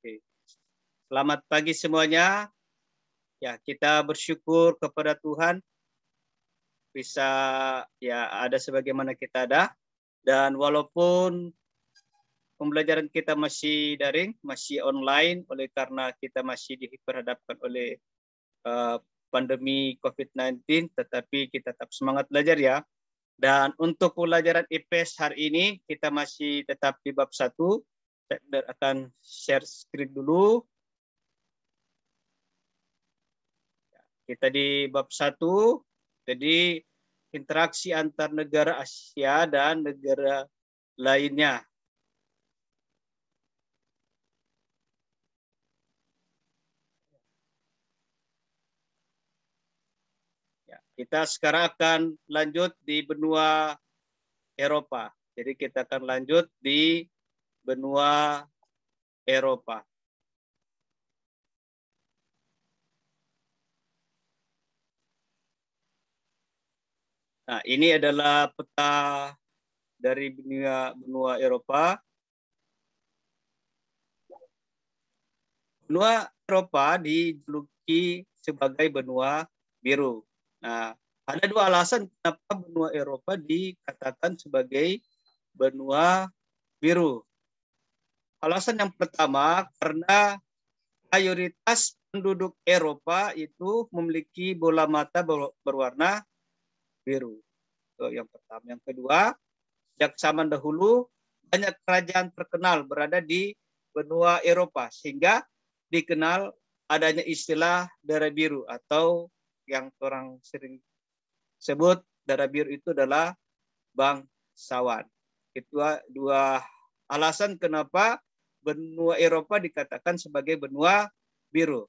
Oke. Selamat pagi semuanya. Ya, kita bersyukur kepada Tuhan bisa ya ada sebagaimana kita ada, dan walaupun pembelajaran kita masih daring, masih online oleh karena kita masih diperhadapkan oleh uh, pandemi COVID-19, tetapi kita tetap semangat belajar ya. Dan untuk pelajaran IPS hari ini kita masih tetap di bab 1. Saya akan share screen dulu. Kita di bab 1, jadi interaksi antar negara Asia dan negara lainnya. Ya, kita sekarang akan lanjut di benua Eropa. Jadi kita akan lanjut di benua Eropa. Nah, ini adalah peta dari benua Eropa. Benua Eropa dijuluki sebagai benua biru. Nah, ada dua alasan kenapa benua Eropa dikatakan sebagai benua biru. Alasan yang pertama, karena mayoritas penduduk Eropa itu memiliki bola mata berwarna biru. Itu yang pertama. Yang kedua, sejak zaman dahulu banyak kerajaan terkenal berada di benua Eropa sehingga dikenal adanya istilah darah biru, atau yang orang sering sebut darah biru itu adalah bangsawan. Itu dua alasan kenapa benua Eropa dikatakan sebagai benua biru.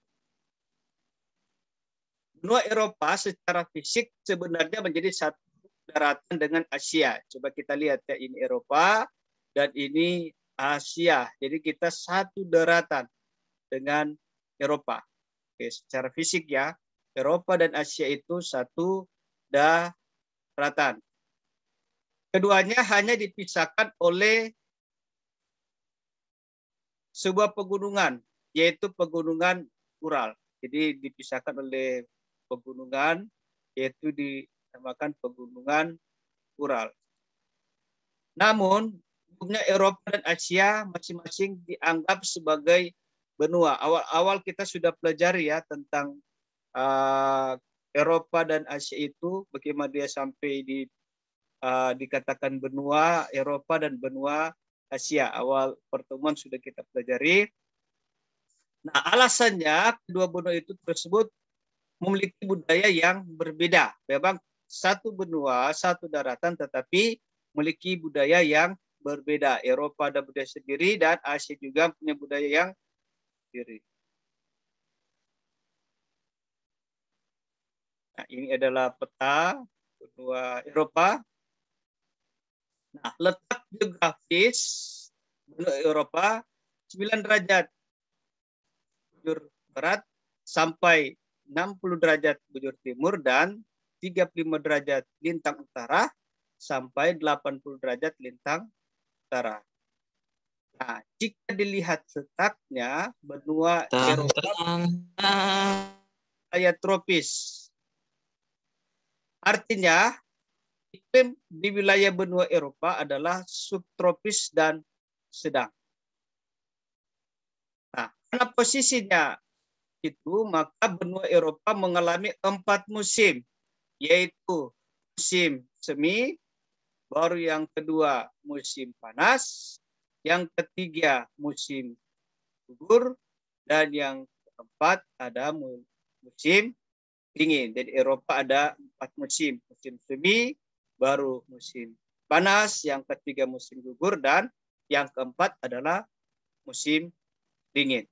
Benua Eropa secara fisik sebenarnya menjadi satu daratan dengan Asia. Coba kita lihat ya, ini Eropa dan ini Asia. Jadi kita satu daratan dengan Eropa. Oke, secara fisik ya, Eropa dan Asia itu satu daratan. Keduanya hanya dipisahkan oleh sebuah pegunungan, yaitu pegunungan Ural. Jadi dipisahkan oleh pegunungan, yaitu dinamakan pegunungan Ural. Namun, benua Eropa dan Asia masing-masing dianggap sebagai benua. Awal-awal kita sudah pelajari ya tentang Eropa dan Asia itu, bagaimana dia sampai dikatakan benua Eropa dan benua Asia. Awal pertemuan sudah kita pelajari. Nah, alasannya kedua benua itu tersebut memiliki budaya yang berbeda. Memang satu benua, satu daratan, tetapi memiliki budaya yang berbeda. Eropa ada budaya sendiri dan Asia juga punya budaya yang sendiri. Nah, ini adalah peta benua Eropa. Nah, letak geografis benua Eropa 9 derajat bujur barat sampai 60 derajat bujur timur dan 35 derajat lintang utara sampai 80 derajat lintang utara. Nah, jika dilihat letaknya, benua Eropa wilayah tropis. Artinya, iklim di wilayah benua Eropa adalah subtropis dan sedang. Nah, karena posisinya itu, maka benua Eropa mengalami 4 musim, yaitu musim semi, baru yang kedua musim panas, yang ketiga musim gugur, dan yang keempat ada musim dingin. Jadi Eropa ada 4 musim, musim semi, baru musim panas, yang ketiga musim gugur, dan yang keempat adalah musim dingin.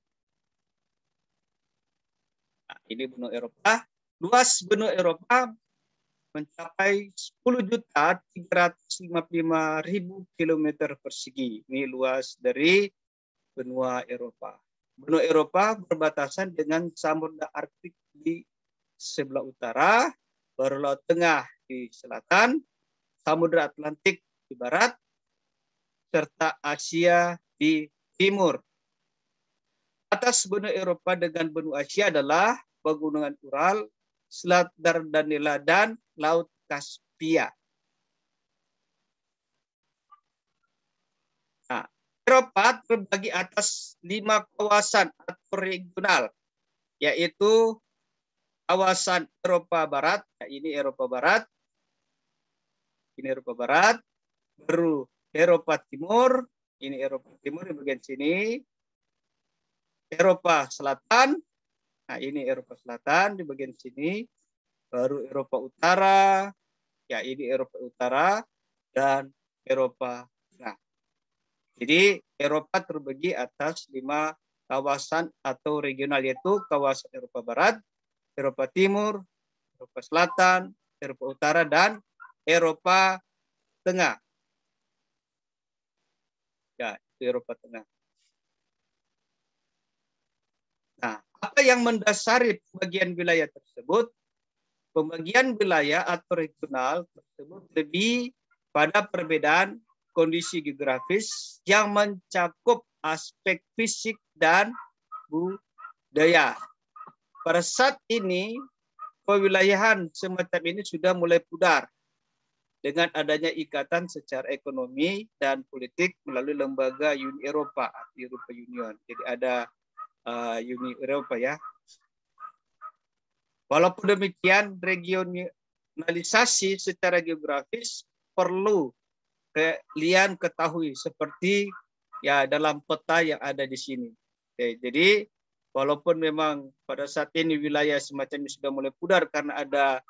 Nah, ini benua Eropa. Luas benua Eropa mencapai 10.355.000 km persegi. Ini luas dari benua Eropa. Benua Eropa berbatasan dengan Samudra Arktik di sebelah utara, baru Laut Tengah di selatan, Samudra Atlantik di barat, serta Asia di timur. pembatas benua Eropa dengan benua Asia adalah pegunungan Ural, Selat Dardanella, dan Laut Kaspia. Nah, Eropa terbagi atas 5 kawasan atau regional, yaitu kawasan Eropa Barat, nah ini Eropa Barat, baru Eropa Timur, ini Eropa Timur di bagian sini, Eropa Selatan, nah ini Eropa Selatan di bagian sini, baru Eropa Utara, ya ini Eropa Utara, dan Eropa Tengah. Jadi Eropa terbagi atas 5 kawasan atau regional, yaitu kawasan Eropa Barat, Eropa Timur, Eropa Selatan, Eropa Utara, dan Eropa Tengah. Ya, itu Eropa Tengah. Nah, apa yang mendasari pembagian wilayah tersebut? Pembagian wilayah atau regional tersebut lebih pada perbedaan kondisi geografis yang mencakup aspek fisik dan budaya. Pada saat ini, kewilayahan semacam ini sudah mulai pudar dengan adanya ikatan secara ekonomi dan politik melalui lembaga Uni Eropa, European Union. Jadi ada Uni Eropa ya. Walaupun demikian, regionalisasi secara geografis perlu kalian ketahui seperti ya dalam peta yang ada di sini. Oke, jadi walaupun memang pada saat ini wilayah semacam ini sudah mulai pudar karena ada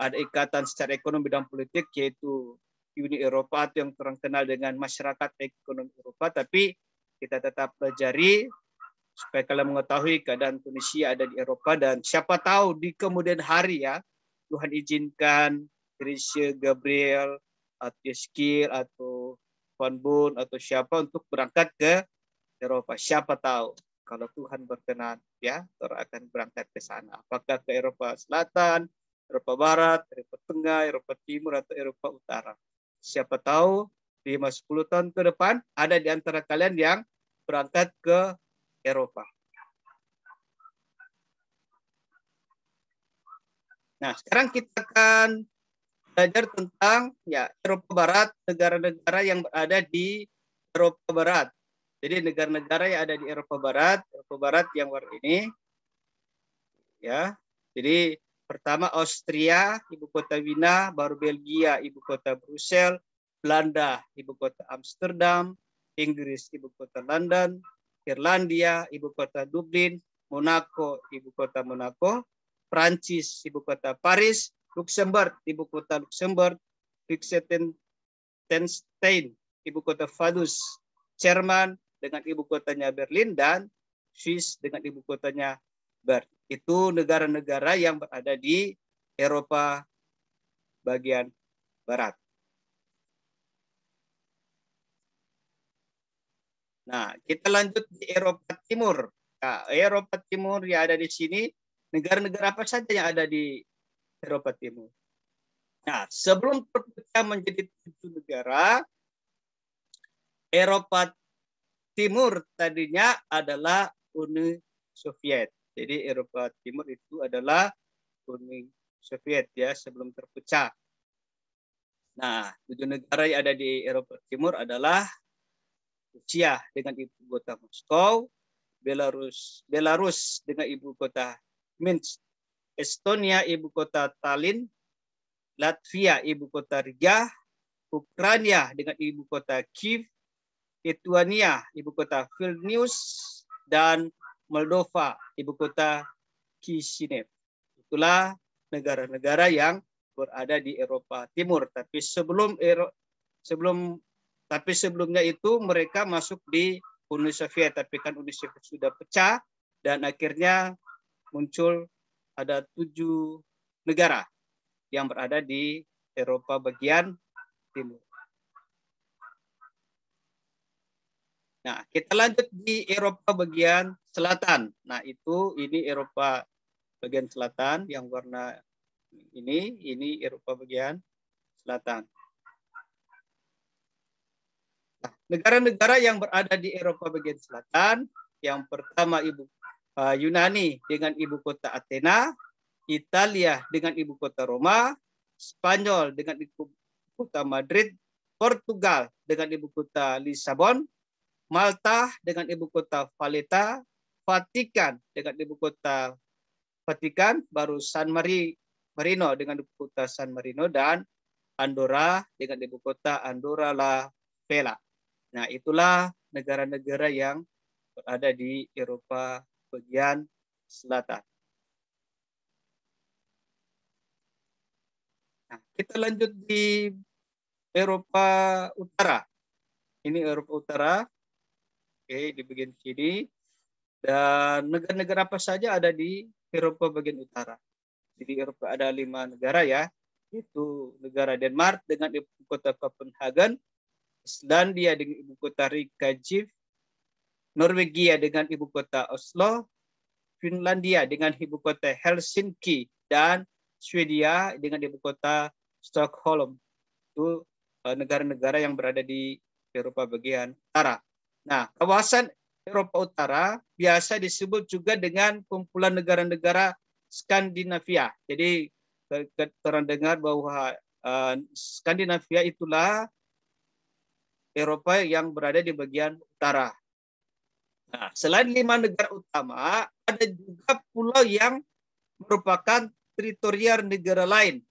ikatan secara ekonomi dan politik, yaitu Uni Eropa atau yang terkenal dengan masyarakat ekonomi Eropa, tapi kita tetap pelajari supaya kalian mengetahui keadaan kondisi ada di Eropa, dan siapa tahu di kemudian hari ya Tuhan izinkan Trisha, Gabriel, atau Eskil, atau Van Boon, atau siapa untuk berangkat ke Eropa. Siapa tahu kalau Tuhan berkenan ya, akan berangkat ke sana. Apakah ke Eropa Selatan, Eropa Barat, Eropa Tengah, Eropa Timur, atau Eropa Utara. Siapa tahu 5-10 tahun ke depan ada di antara kalian yang berangkat ke Eropa. Nah, sekarang kita akan belajar tentang ya Eropa Barat, negara-negara yang berada di Eropa Barat. Jadi negara-negara yang ada di Eropa Barat yang warna ini, ya. Jadi pertama Austria, ibu kota Wina, baru Belgia, ibu kota Brussels, Belanda, ibu kota Amsterdam, Inggris, ibu kota London, Irlandia, ibu kota Dublin, Monaco, ibu kota Monaco, Prancis, ibu kota Paris, Luxembourg, ibu kota Luxembourg, Liechtenstein, ibu kota Vaduz, Jerman dengan ibu kotanya Berlin, dan Swiss dengan ibu kotanya Bern. Itu negara-negara yang berada di Eropa bagian barat. Nah, kita lanjut di Eropa Timur. Nah, Eropa Timur yang ada di sini, negara-negara apa saja yang ada di Eropa Timur? Nah, sebelum terpecah menjadi 7 negara, Eropa Timur tadinya adalah Uni Soviet. Jadi Eropa Timur itu adalah Uni Soviet ya, sebelum terpecah. Nah, 7 negara yang ada di Eropa Timur adalah Rusia dengan ibu kota Moskow, Belarus dengan ibu kota Minsk, Estonia ibu kota Tallinn, Latvia ibu kota Riga, Ukraina dengan ibu kota Kiev, Lithuania ibu kota Vilnius, dan Moldova ibu kota Chisinau. Itulah negara-negara yang berada di Eropa Timur. Tapi sebelumnya itu mereka masuk di Uni Soviet, tapi kan Uni Soviet sudah pecah dan akhirnya muncul ada 7 negara yang berada di Eropa bagian timur. Nah, kita lanjut di Eropa bagian selatan. Nah, ini Eropa bagian selatan yang warna ini Eropa bagian selatan. Nah, negara-negara yang berada di Eropa bagian selatan Yang pertama Yunani dengan ibu kota Athena, Italia dengan ibu kota Roma, Spanyol dengan ibu kota Madrid, Portugal dengan ibu kota Lisabon, Malta dengan ibu kota Valletta, Vatikan dengan ibu kota Vatikan, baru San Marino dengan ibu kota San Marino, dan Andorra dengan ibu kota Andorra la Vella. Nah, itulah negara-negara yang berada di Eropa bagian selatan. Nah, kita lanjut di Eropa Utara. Ini Eropa Utara, oke, di bagian sini. Dan negara-negara apa saja ada di Eropa bagian utara. Jadi Eropa ada 5 negara ya, yaitu negara Denmark dengan ibu kota Copenhagen, Islandia dengan ibu kota Reykjavik, Norwegia dengan ibu kota Oslo, Finlandia dengan ibu kota Helsinki, dan Swedia dengan ibu kota Stockholm. Itu negara-negara yang berada di Eropa bagian utara. Nah, kawasan Eropa Utara biasa disebut juga dengan kumpulan negara-negara Skandinavia. Jadi orang dengar bahwa Skandinavia itulah Eropa yang berada di bagian utara. Nah, selain 5 negara utama, ada juga pulau yang merupakan teritorial negara lain,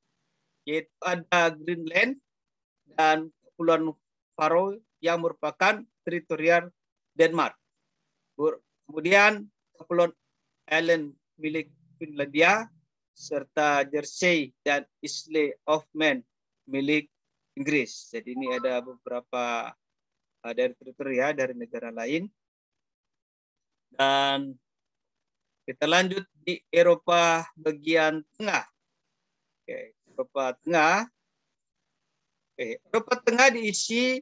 yaitu ada Greenland dan Kepulauan Faroe yang merupakan teritorial Denmark. Kemudian Kepulauan Island milik Finlandia, serta Jersey dan Isle of Man milik Inggris. Jadi ini ada beberapa dari teritorial dari negara lain. Dan kita lanjut di Eropa bagian tengah. Oke, Eropa tengah. Oke, Eropa tengah diisi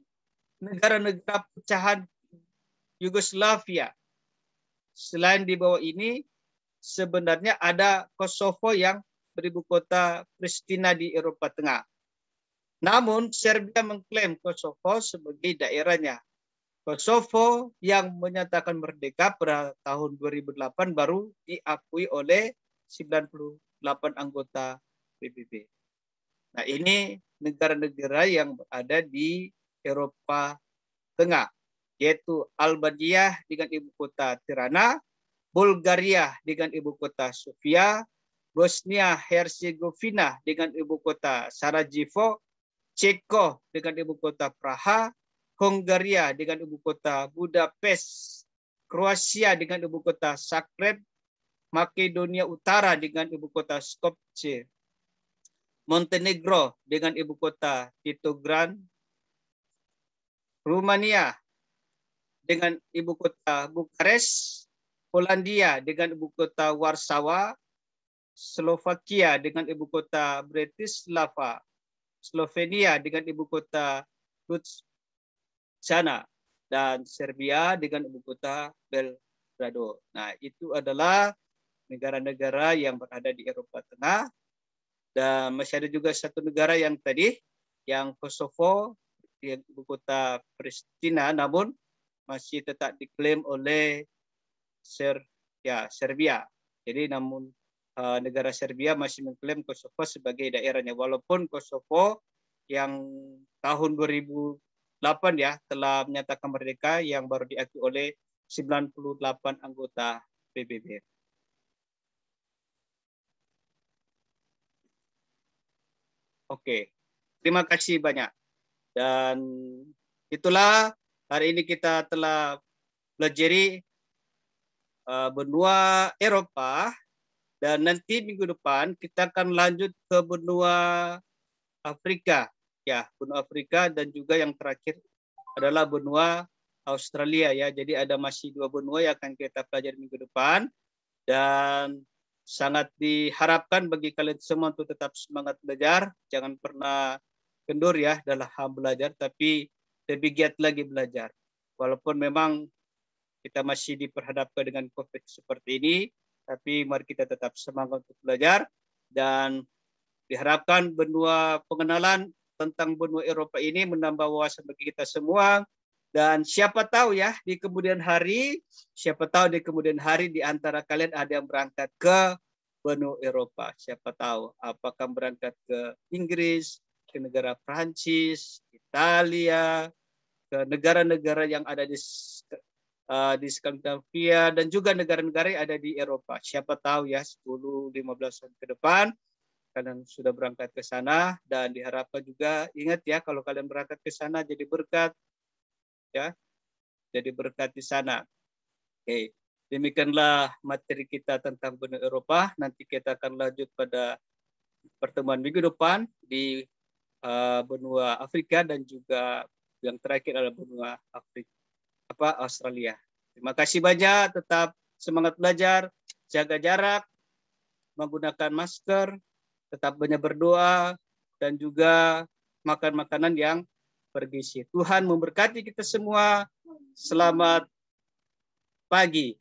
negara-negara pecahan Yugoslavia. Selain di bawah ini, sebenarnya ada Kosovo yang beribu kota Pristina di Eropa Tengah. Namun, Serbia mengklaim Kosovo sebagai daerahnya. Kosovo yang menyatakan merdeka pada tahun 2008 baru diakui oleh 98 anggota PBB. Nah, ini negara-negara yang berada di Eropa Tengah, yaitu Albania dengan ibu kota Tirana, Bulgaria dengan ibu kota Sofia, Bosnia Herzegovina dengan ibu kota Sarajevo, Ceko dengan ibu kota Praha, Hongaria dengan ibu kota Budapest, Kroasia dengan ibu kota Zagreb, Makedonia Utara dengan ibu kota Skopje, Montenegro dengan ibu kota Titograd, Rumania dengan ibu kota Bukares, Polandia dengan ibu kota Warsawa, Slovakia dengan ibu kota Bratislava, Slovenia dengan ibu kota Ljubljana, dan Serbia dengan ibu kota Belgrado. Nah, itu adalah negara-negara yang berada di Eropa Tengah. Dan masih ada juga satu negara yang tadi, yang Kosovo, yang ibu kota Pristina, namun masih tetap diklaim oleh Serbia. Jadi namun negara Serbia masih mengklaim Kosovo sebagai daerahnya, walaupun Kosovo yang tahun 2008 ya telah menyatakan merdeka, yang baru diakui oleh 98 anggota PBB. Oke, terima kasih banyak. Dan itulah hari ini kita telah belajar benua Eropa, dan nanti minggu depan kita akan lanjut ke benua Afrika, ya, benua Afrika, dan juga yang terakhir adalah benua Australia ya. Jadi ada masih 2 benua yang akan kita pelajari minggu depan, dan sangat diharapkan bagi kalian semua untuk tetap semangat belajar, jangan pernah kendur ya dalam hal belajar, tapi lebih giat lagi belajar. Walaupun memang kita masih diperhadapkan dengan COVID seperti ini, tapi mari kita tetap semangat untuk belajar, dan diharapkan benua pengenalan tentang benua Eropa ini menambah wawasan bagi kita semua, Dan siapa tahu ya di kemudian hari, di antara kalian ada yang berangkat ke benua Eropa. Siapa tahu apakah berangkat ke Inggris, ke negara Prancis, Italia, ke negara-negara yang ada di Skandinavia dan juga negara-negara yang ada di Eropa. Siapa tahu ya 10-15 tahun ke depan kalian sudah berangkat ke sana, dan diharapkan juga ingat ya kalau kalian berangkat ke sana jadi berkat ya. Jadi berkat di sana. Oke. Demikianlah materi kita tentang benua Eropa. Nanti kita akan lanjut pada pertemuan minggu depan di benua Afrika, dan juga yang terakhir adalah benua Australia. Terima kasih banyak. Tetap semangat belajar, jaga jarak, menggunakan masker, tetap banyak berdoa, dan juga makan makanan yang bergizi. Tuhan memberkati kita semua. Selamat pagi.